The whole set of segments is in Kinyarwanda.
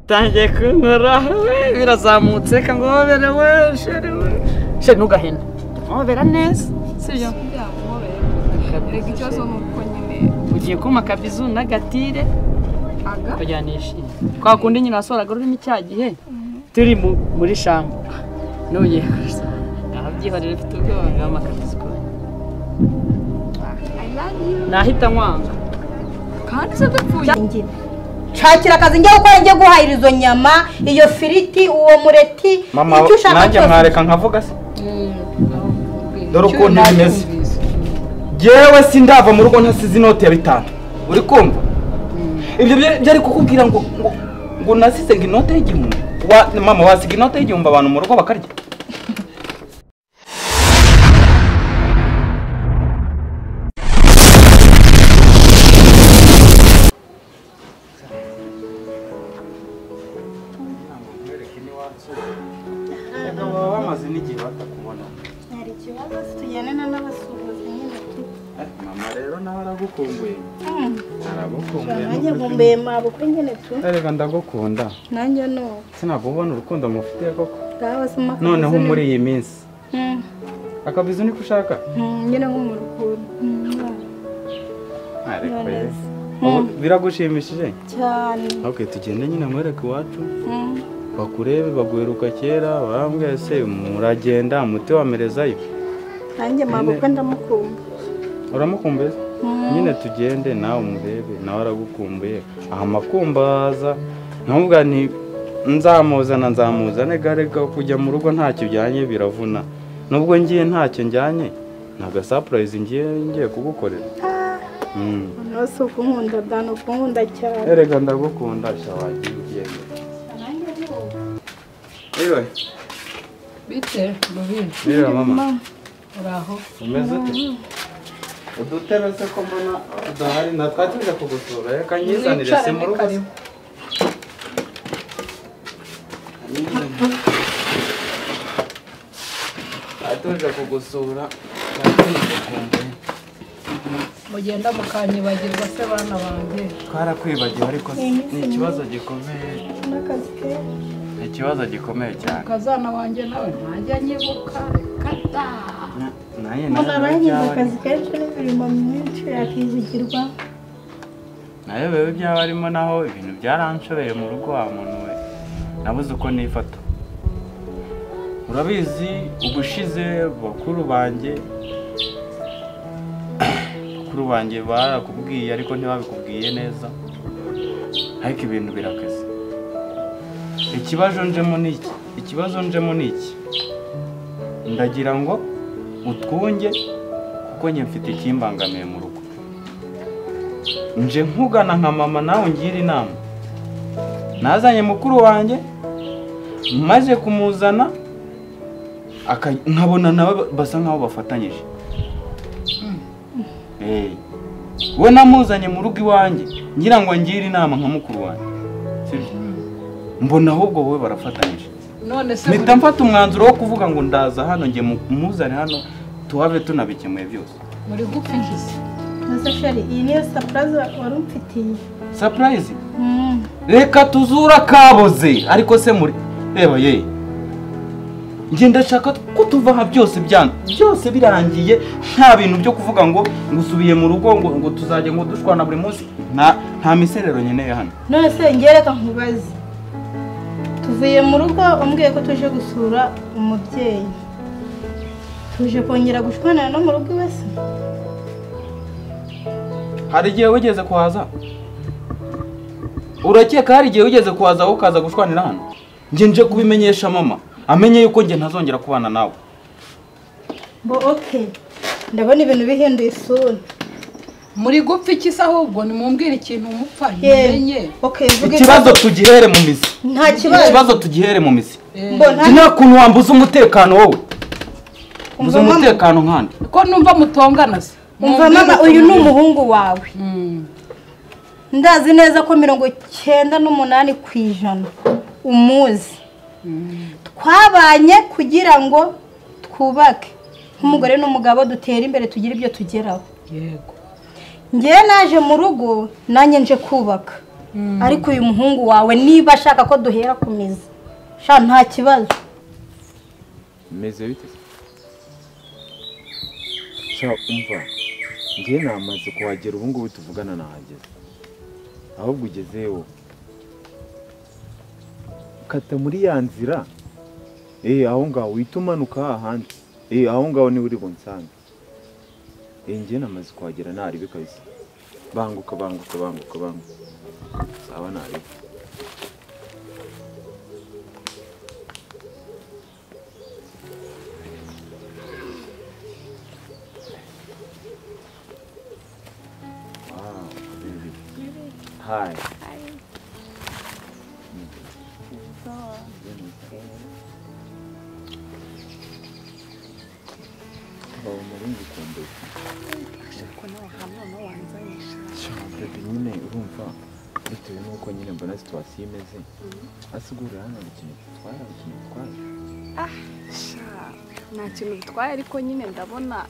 Tangiye kunkora birazamutse kangobere we sheri ntugahene nkobera neza sibyo reka ikibazo nuko nyine ugiye kuma kabizu n'agatire kujyanisha kwa kundi nyina wasoraga rurimo cya gihe turi muri shamba nuye abyihorera bifite ubwoba ng'amakabizu ko nahita nkwanga kandi se dupfuye shakira akazi njye gukora njye guhahira izo nyama iyo firiti uwo mureti icyo ushaka nanjye mwareka nkavuga se dore ukuntu bimeze jewe sindava mu rugo ntasize inote ya 5 uri kumva ibyo byari kukubwira ngo nasize ngo inote y'igihumbi mama wasiga inote y'igihumbi abantu mu rugo bakarya Ngumbe mabukwe nyene tu. Erega ndagukunda. Nanjye no. Sinabubona urukundo mufite koko. Gawa sima. Noneho muri iyi minsi. Akabizu niko ushaka? Nyene nko mu rukundo. Ariko biragushimishije? Cyane. Okay, tugende nyine mwereke iwacu. Bakurebe baguheruka kera barambwiye se muragenda muti wamerezayo. Nanjye mabukwe ndamukumba. Uramukumbuye? Nyine tugende nawe umurebe nawe aragukumbuye aha makumbaza ntumubwa nti nzamuzana garega kujya mu rugo ntacyo byanye biravuna nubwo ngiye ntacyo njyanye naga surprise ngiye kugukorera nose ukunkunda dano ukunkunda cyane erega ndagukunda shawagiye Ewe bite mubiri Mira mama uraho umeze ute udutebe se ko mbona udahari natwatuje kugusura reka nyizanire se mu rugo atuje kugusura mugenda mukanyibagirwa se bana banjye twarakwibagiwe ariko ni ikibazo gikomeye n'akazi ke ikibazo gikomeye cyane kazana wanjye nawe ntajya nyibuka kata naye akazi kenshi n'imirimo myinshi yakizigirwa nayo bewe byaba arimo naho ibintu byaranshobeye mu rugo wa muntu we nabuze uko nifata urabizi ubushize bakuru banjye barakubwiye ariko ntibabikubwiye neza ariko ibintu birakeze ikibazo njemo ni iki ndagira ngo utwunge kuko njye mfite ikimbangamiye mu rugo nje nkugana nka mama nawe ngira inama nazanye mukuru wanjye maze kumuzana nkabona nawe basa nkaho bafatanyije we namuzanye mu rugo iwanjye ngira ngo ngire inama nka mukuru wanjye mbona ahubwo wowe barafatanyije mpita mfata umwanzuro wo kuvuga ngo ndaza hano njye muzane hano tuhave tunabikemuye byose muri gupfingise nasa shari iyi niyo surprise wari umfitiye surprise reka tuzura kaboze ariko se muri reba ye njye ndashaka ko tuva aha byose birangiye nta bintu byo kuvuga ngo ngusubiye mu rugo ngo tuzajye ngo dushwana buri munsi nta miserero nyeneye hano none se ngereka nkubaze tuvuye mu rugo umbwiye ko tuje gusura umubyeyi tuje kongera gushwanira no mu rugo iwe se hari igihe wigeze kuhaza urakeka hari igihe wigeze kuhaza ukaza gushwanira hano njye nje kubimenyesha mama amenye yuko njye ntazongera kubana nawe okay ndabona ibintu bihinduye isura muri gupfa iki se ahubwo nimumbwire ikintu umupfa ntimenye ikibazo tugihere mu mizi nta kibazo ikibazo tugihere mu mizi nta kuntu wambuza umutekano wowe mbuza umutekano nkandi ko numva mutongana se umva mama uyu ni umuhungu wawe ndazi neza ko 98% umuzi twabanye kugira ngo twubake nk'umugore n'umugabo dutera imbere tugira ibyo tugeraho yego ngiye naje mu rugo nanjye nje kubaka ariko uyu muhungu wawe niba ashaka ko duhera ku mizi sha nta kibazo meze bite sha umva ngiye namaze kuhagera ubu ngubu tuvugana nahageze ahubwo ugezeyo kata muri ya nzira aho ngaho uhita umanuka ahandi aho ngaho ni uri bunsange ngiye namaze kuhagera naribe kabisa banguka sawa naribe wow baby hi nyine urumva bitewe n'uko nyine mbona situwasiyo imeze asigura hano ikintu gitwara nta kintu bitwaye ariko nyine ndabona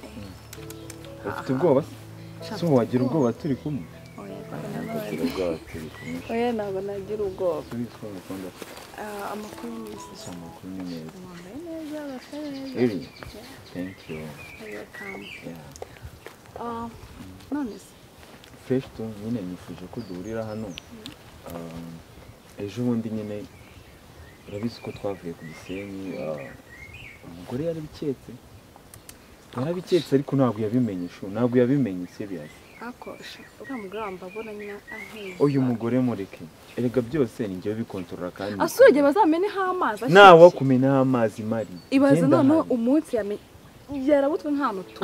ufite ubwoba se wagira ubwoba turi kumwe oya ntabwo nagira ubwoba tubitwa mukunda amakuru ni meza amakuru ni meza wambaye neza basa neza really thank you welcome yeah none se fresh to nyine nifuje ko duhurira hano ejo bundi nyine urabizi ko twavuye ku Gisenyi umugore yarabiketse ariko ntabwo yabimenye serious ako uriya mugore wambabona nyine aheza uyu mugore mureke erega byose ni njyewe bikontorora kandi asuye bazameneho amazi nawe kumenaho amazi mari ibaze none umunsi yarabutwe nk'ahantu tu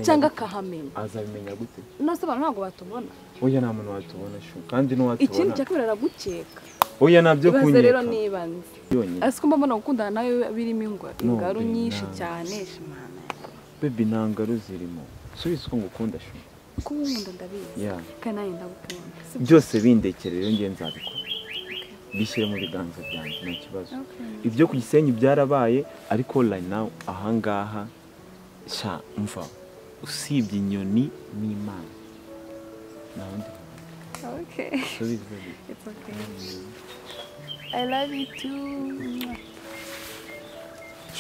cyangwa akahamenya azabimenya gute nose abantu ntabwo batubona oya nta muntu watubona shu kandi n'uwatubona ikindi cyakubera aragukeka oya nabyo kunyeka ibaze rero nibanze asiko mbona gukundana nawe birimo ingaru nyinshi cyane shimana baby nta ngaru zirimo subiza ko ngukunda shu kuba nkunda ndabizi kandi nawe ndagukunda byose bindekere rero ngiye nzabikora bishyire mu biganza byanjye nta kibazo ibyo ku Gisenyi byarabaye ariko right now ahangaha sha mva usibye inyoni n'Imana nawundi okay subiza baby it's okay I love you too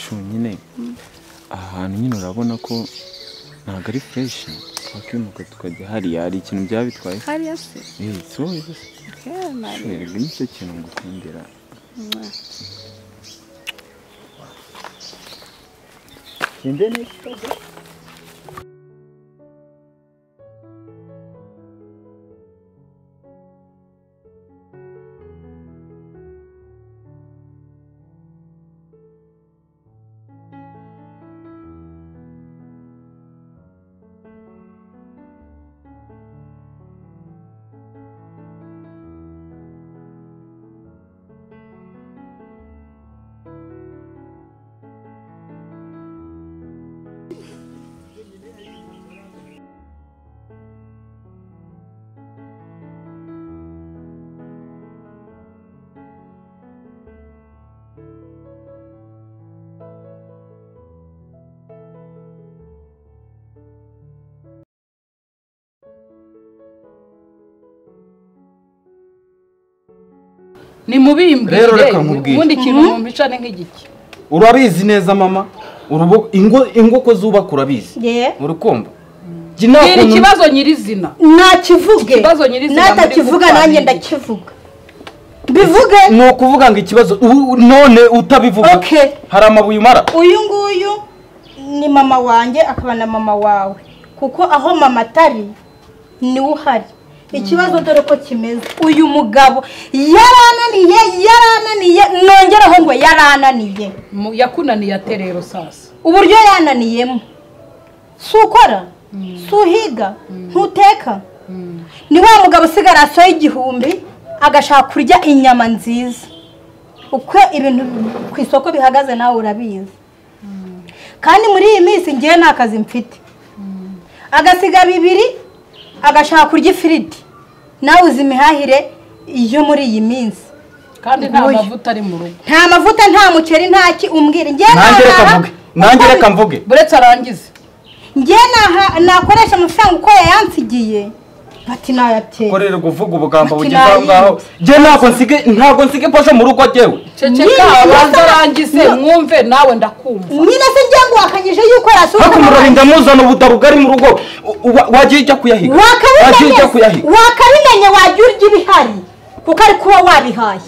shu nyine ahantu nyine urabona ko ntabwo ari fresh twakimuka tukajya hariya hari ikintu byabitwaye hariya se so rero nicyo kintu ngukundira Kendene ni mubimbire rero reka nkubwire ubundi kintu mumbicane nk'igiki urabizi neza mama ingo ko zubaka urabizi urukumva Gira ikibazo nyirizina nakivuge natakivuga nanjye ndakivuga bivuge ni ukuvuga ngo ikibazo none utabivuga hari amabuye umara uyu nguyu ni mama wanjye akaba na mama wawe kuko aho mama atari ni uhari ikibazo dore ko kimeze uyu mugabo yarananiye nongeraho ngo yarananiye yakunaniye aterero sasa uburyo yananiyemo sukora suhiga ntuteka ni wa mugabo usigara asoye igihumbi agashaka kurya inyama nziza uko ibintu ku isoko bihagaze nawe urabizi kandi muri iyi minsi ngiye nta kazi mfite agasiga bibiri agashaka kurya ifiriti nawe uzi imihahire yo muri iyi minsi kandi nta mavuta ari mu rugo nta mavuta nta muceri nta ki umbwire njye nanjye reka mvuge buretse arangize njye nakoresha amafaranga uko yayansigiye bati nayateye korera kuvuga ubugamba bugeze aho ngaho je ntabwo nsige posho mu rugo jewe ceceka abanza arangize mwumve nawe ndakumva nyine se njye ngo wakanyije yuko yasuka hakumurarinda muzana ubutaro bwari mu rugo wagiye ijya kuyahiga wakabimenye wajya urya ibihari kuko ari kuba wabihaye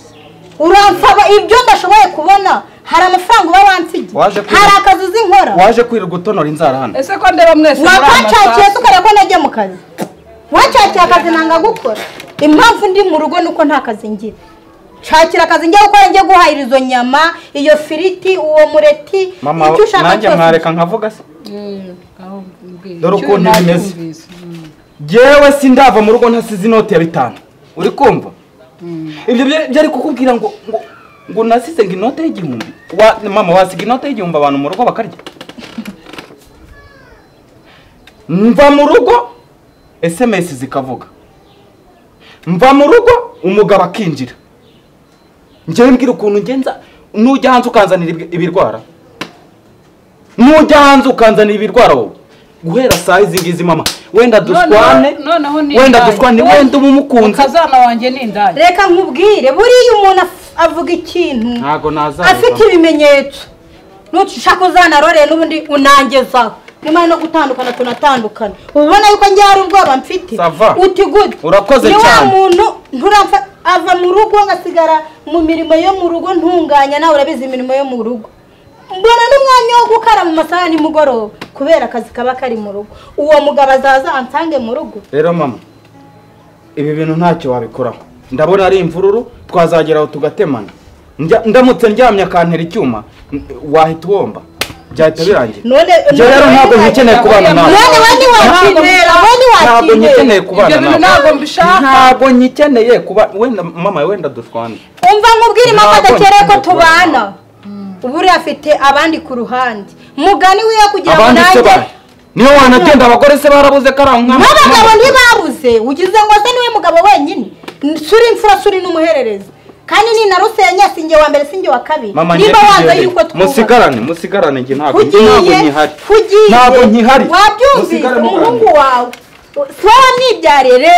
uransaba ibyo ndashoboye kubona hari amafaranga uba wansigiye hari akazi uzi nkora waje kwirirwa utonora inzara hano ese ko ndeba mwese muri wakacakiye tukareba ko najya mu kazi wacakiye akazi nanga gukora impamvu ndi mu rugo nuko nta kazi ngira shakira akazi njya gukora njye guhahira izo nyama iyo firiti uwo mureti icyo ushaka nanjye mwareka nkavuga se dore ukuntu bimeze jewe sindava mu rugo ntasize inoti ya 5 uri kumva ibyo byari kukubwira ngo nasize ngo inote y'igihumbi mama wasiga inote y'igihumbi abantu mu rugo bakarya mva mu rugo SMS zikavuga mva mu rugo umugabo akinjira njye mbwira ukuntu ngenza nujya hanze ukanzanira ibirwara wowe guhera saa izi ngizi mama wenda duswane wenda umumukunzi kazana wanjye n'indaya reka nkubwire buriya umuntu avuga ikintu ntago naza afite ibimenyetso nushaka uzanarore n'ubundi unangezaho nyuma no gutandukana tunatandukana ubona yuko njye hari ubwoba mfite uti good urakoze cyane ni wa muntu nturamfa ava mu rugo ngasigara mu mirimo yo mu rugo ntunganya nawe urabizi imirimo yo mu rugo mbona n'umwanya wo gukara mu masaha nimugoroba kubera akazi kaba kari mu rugo uwo mugabo azaza ansange mu rugo rero mama ibi bintu ntacyo wabikoraho ndabona ari imvururu twazageraho tugatemana ndamutse ndyamye akantera icyuma wahita uwomba byahita birangira njye rero ntabwo nkeneye kubana nawe ntabwo nkeneye kubana nawe ntabwo nkeneye kuba wenda mama wenda duswane umva nkubwire impamvu adakereye ko tubana uburi afite abandi ku ruhande mugani wiyo kugira ngo nanjye niyo wanagenda abagore se barabuze karanka n'abagabo ntibabuze ugize ngo se niwe mugabo wenyine suri imfura suri n'umuhererezi kandi ni na rusenya singe wa mbere singe wa kabiri niba wanza yuko twuba musigarane njye ntabwo nyihari ntabwo nyihari wabyumvise umuhungu wawe soba nibyarere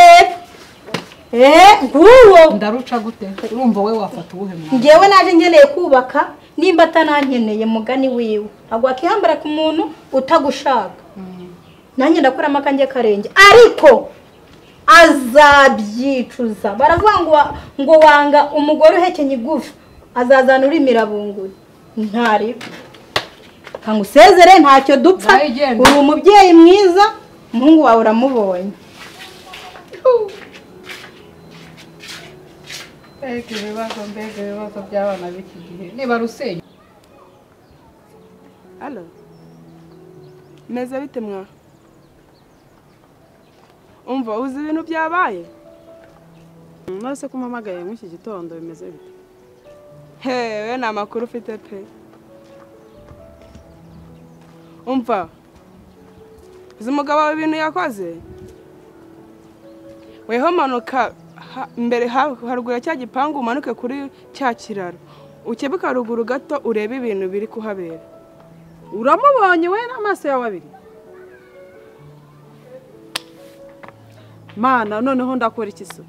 nguwo ndaruca gute urumva we wafata ubuhe mwana ngewe naje nkeneye kubaka nimba atanankeneye mugani wiwe ntabwo wakihambara ku muntu utagushaka nanjye ndakuramo akanjye karenge ariko azabyicuza baravuga ngo wanga umugore uhekenye igufa azazana uri mirabunguri ntari kangusezere ntacyo dupfa uri umubyeyi mwiza umuhungu wawe uramubonye mbega ibibazo by'abana b'iki gihe niba rusenya alo meze bite mwa umva uzi ibintu byabaye nose ko umpamagaye nk'iki gitondo bimeze bite hewe ni amakuru ufite pe umva uzi umugabo wawe ibintu yakoze weho manuka mbere haruguru cya gipangu umanuke kuri cya kiraro ukebuka haruguru gato urebe ibintu biri kuhabera uramubonye we n'amaso yawe abiri mana noneho ndakora iki se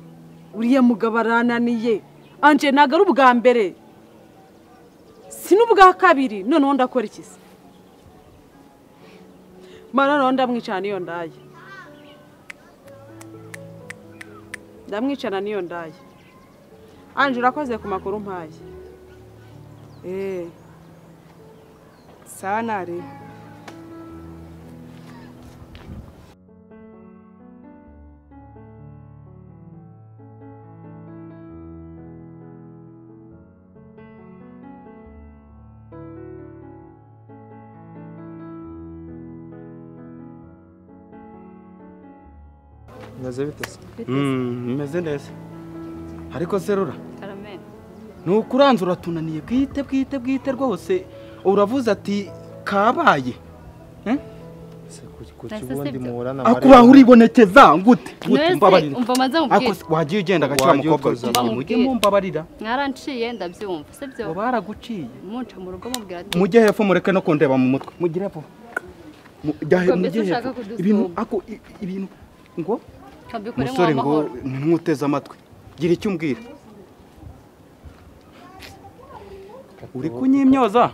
uriya mugabo arananiye anje ntabwo ari ubwa mbere si n'ubwa kabiri noneho ndakora iki se mana noneho ndamwicana n'iyo ndaye ndamwicana n'iyo ndaye anje urakoze ku makuru mpaye sawa nari meze bite se meze neza ariko serura ni ukuranza uratunaniye bwite rwose uravuze ati kabaye kukibundi muhorana akura uribonekeza ngute mbabarira umva maze mubwire wagiye ugenda gakira mukobwa mujye mumbabarira mwaranciye ndabyumva sibyo baraguciye munca mu rugo mubwira ati mujye hepfo mureke no kundeba mu mutwe mugire hepfo mujye hepfo ibintu ngo musore ngo ntuteze amatwi gira icyo umbwira uri kunyimyoza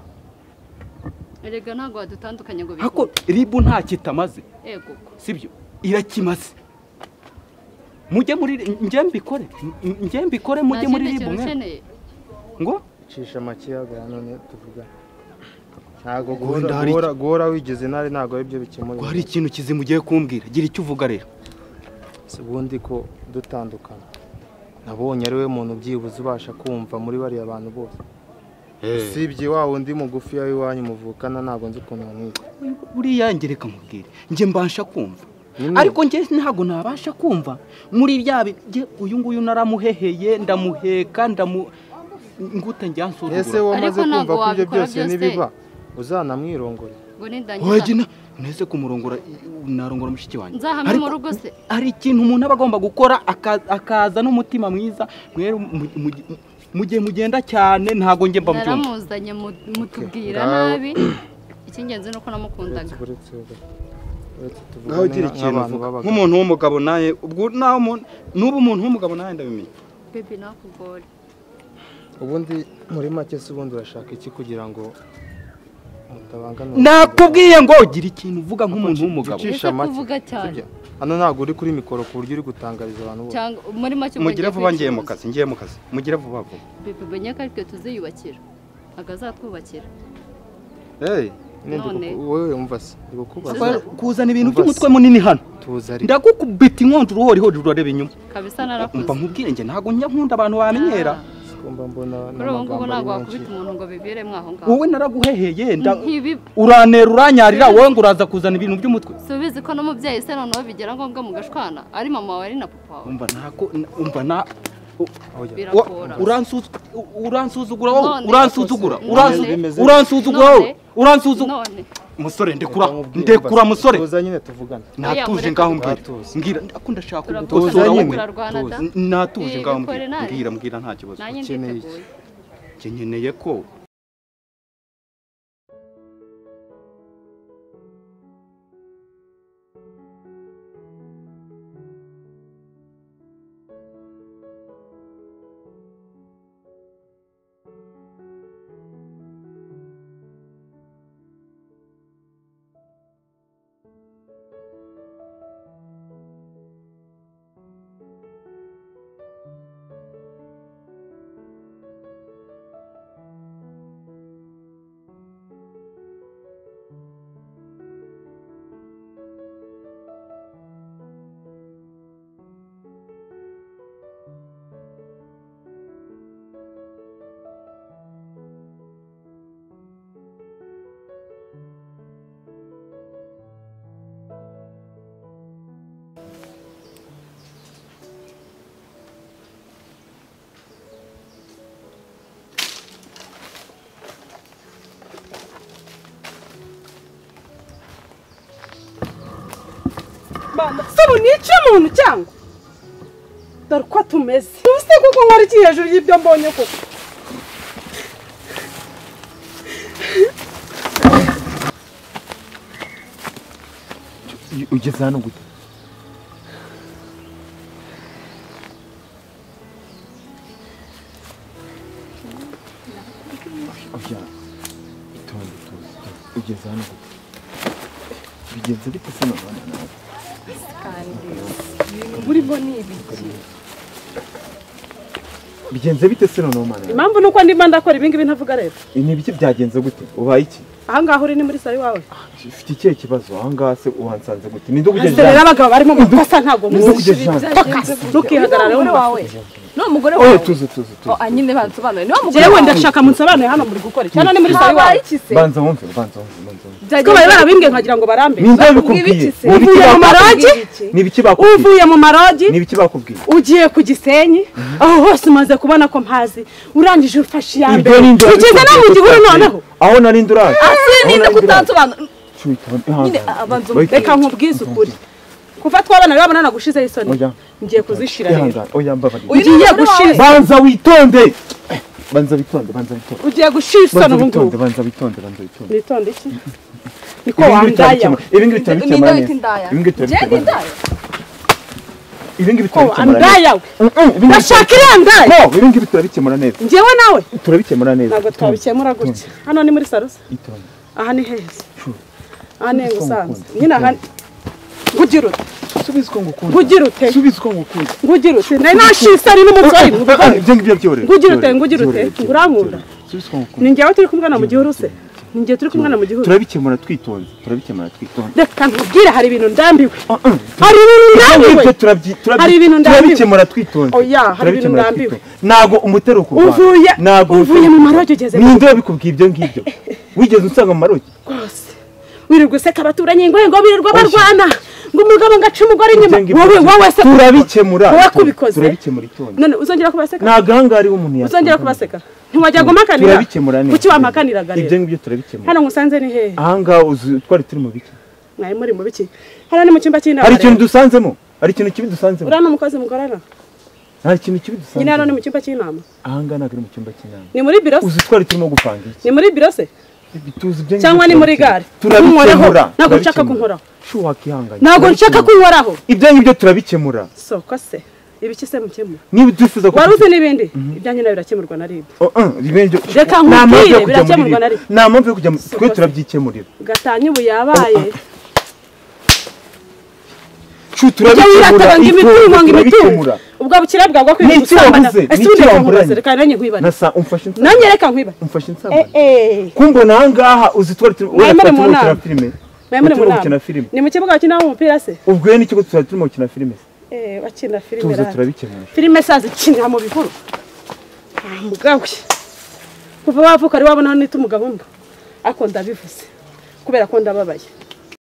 erega ntabwo wadutandukanye ngo ako ribu nta kitamaze yego sibyo irakimaze mujye muri njye mbikore mujye muri ribu mwe ngo cisha makiyaga none tuvuga ntago guhora wigeze nari ntago ari byo bikemura hari ikintu kizimu ugiye kumbwira gira icyo uvuga rero ubundi ko dutandukana nabonye ari we muntu byibuze ubasha kumva muri bariya bantu bose usibye wa wundi mugufi yawe iwanyu muvukana ntabwo nzi ukuntu bamwita buriya ngereka mubwire njye mbasha kumva ariko njye ntabwo nabasha kumva muri bya uyu nguyu naramuheheye ndamuheka ngute njyansura ese wamaze kumva ko ibyo byose nibiba uzanamwirongore ngo nindangiza nese kumurongora narongora mushiki wanjye nzahamye mu rugo se hari ikintu umuntu aba agomba gukora akaza n'umutima mwiza mugihe mugenda cyane ntago njye mba mucyumva naramuzanye mutubwira nabi icy'ingenzi nuko namukundaga ngaho gira ikintu nk'umuntu w'umugabo naye ubwo n'ubu umuntu w'umugabo naye ndabimenya bebe nakugore ubundi muri make se ubundi urashaka iki kugira ngo nakubwiye ngo gira ikintu uvuga nk'umuntu w'umugabo uvuga cyane hano ntabwo uri kuri mikoro ku buryo uri gutangariza abantu bose muri make mugire vuba ngiye mu kazi mugire vuba vuba bebe benye ko ariko tuziyubakira agazatwubakira wowe umva se kuzana ibintu by'umutwe munini hano ndagukubita inkonjo uruhori rurareba inyuma kabisa narakuze mba nkubwire njye ntabwo njya nkunda abantu bamenyera kuri ubu ngubu ntabwo wakubita umuntu ngo bibere mwaho ngaho wowe naraguheheye uranera uranyarira wowe ngo uraza kuzana ibintu by'umutwe si ubizi ko n'umubyeyi se noneho bigera ngombwa mu gashwana ari mama wawe ari na papa wawe uransuzugura musore ndekura musore natuje ngaho mbwira ndashaka kugukosora wowe natuje ngaho mbwira nta kibazo nkeneye ko sabo nica muntu cyangwa dore uko tumeze use kuko nkora iki hejuru y'ibyo mbonye koko ugeze hano gute ugeze hano gute bigenze bite se n'abana nawe burimo ni ibiki bigenze bite se noneho mana impamvu nuko ndimo ndakora ibingibi ntavuga rero ni ibiki byagenze gute ubaye iki ahangaha uri ni muri sari wawe ufite ikihe kibazo ahangaha se uhansanze gute ninde ugejeje rero abagabo barimo mu kosa ntago muzi nukihagarara rero wawe no mugore wawe tuzi anyine bansobanure ni mugore jewe ndashaka munsobanure hano muri gukora cyane ni muri sari wawe banza wumve ko bari barabimbwe nkagira ngo barambe ninde bikubwiye uvuye mu marogi nibiki bakubwiye uvuye mu marogi nibiki bakubwiye ugiye ku Gisenyi aho hose umaze kubona ko mpazi urangije ufashe ya mbere ugeze no mu gihuru noneho aho nari nduraje asi ninde kutansobanura reka nkubwize ukuri kuva twabana rero abana nagushizeho isoni ngiye kuzishira rero ugiye gushiza banza witonde ugiye gushisana ubu ngubu banza witonde nitonde iki niko wandaya ibi ngibi bitabikemura neza ibi ngibi bitabikemura andaya ndashaka irandaya ibi ngibi turabikemura neza njyewe nawe turabikemura neza ntabwo twabikemura gutya hano ni muri sarusi aha ni heza aha ni ngusanze nyine aha ngugira ute subizwa ngukunda ngugira ute subizwa ngukunda ngugira ute nari nashisari n'umutsari ibyo ngibyo byorere ngugira ute ngurankunda ni njyewe turi kumwana mu gihuru se ni njyewe turi kumwana mu gihuru turabikemura twitonze reka nkubwire hari ibintu ndambiwe hari ibintu ndambiwe turabikemura twitonze oya hari ibintu ndambiwe nago umutero ku uvuye mu maroge ugeze ninde wabikubwiye ibyo ngibyo wigeze usanga mu maroge rwose wirirwa useka abaturanyi ngo birirwa barwana ngo umugabo ngaca umugore inyuma wowe se turabikemura wowe kubikoze turabikemura itonde none uzongera kubaseka nagangari w'umuntu yawe uzongera kubaseka ntiwajya gumakanira turabikemura neza kuki wamakaniraga rero ibyo ngibyo turabikemura hano ngusanze ni hehe aha ngaha uzi twari turi mu biki mwari muri mu biki hano ni mu cyumba cy'inama hari ikintu dusanzemo hari ikintu kibi dusanzemo uriya ni umukozi mukorana hari ikintu kibi dusanzemo nyine hano ni mu cyumba cy'inama aha ngaha ntabwo ari mu cyumba cy'inama ni muri biro se uzi twari turimo gupanga iki ni muri biro se tuzi cyangwa ni muri gare turabikemura ntabwo nshaka kunkoraho wakihanganye ntabwo nshaka kunkoraho ibyo ngibyo turabikemura soko se ibiki se mukemura niba dufuza ko wari uzi n'ibindi ibyanyu nawe birakemurwa na ribu reka nta nkubwire birakemurwa na ribu nta mpamvu yo kujya twe turabyikemurira gatanya ubu yabaye turabikemura imitungo ubwo bukira bwawe bwo kwiga gusambana ese undi nkubaze reka nanjye nkwibane nanjye reka nkwibane umfashe insamba kumbona aha ngaha uzi twari turimo gukina filime ni mu kibuga bakinamo umupira se ubwo n'ikigo twari turimo gukina filime bakina filime tuza turabikemura filime sazi kinira mu bihuru mugawe kuva wavuka ari wabona nita umugabo mba ako ndabivuze kubera ko ndababaye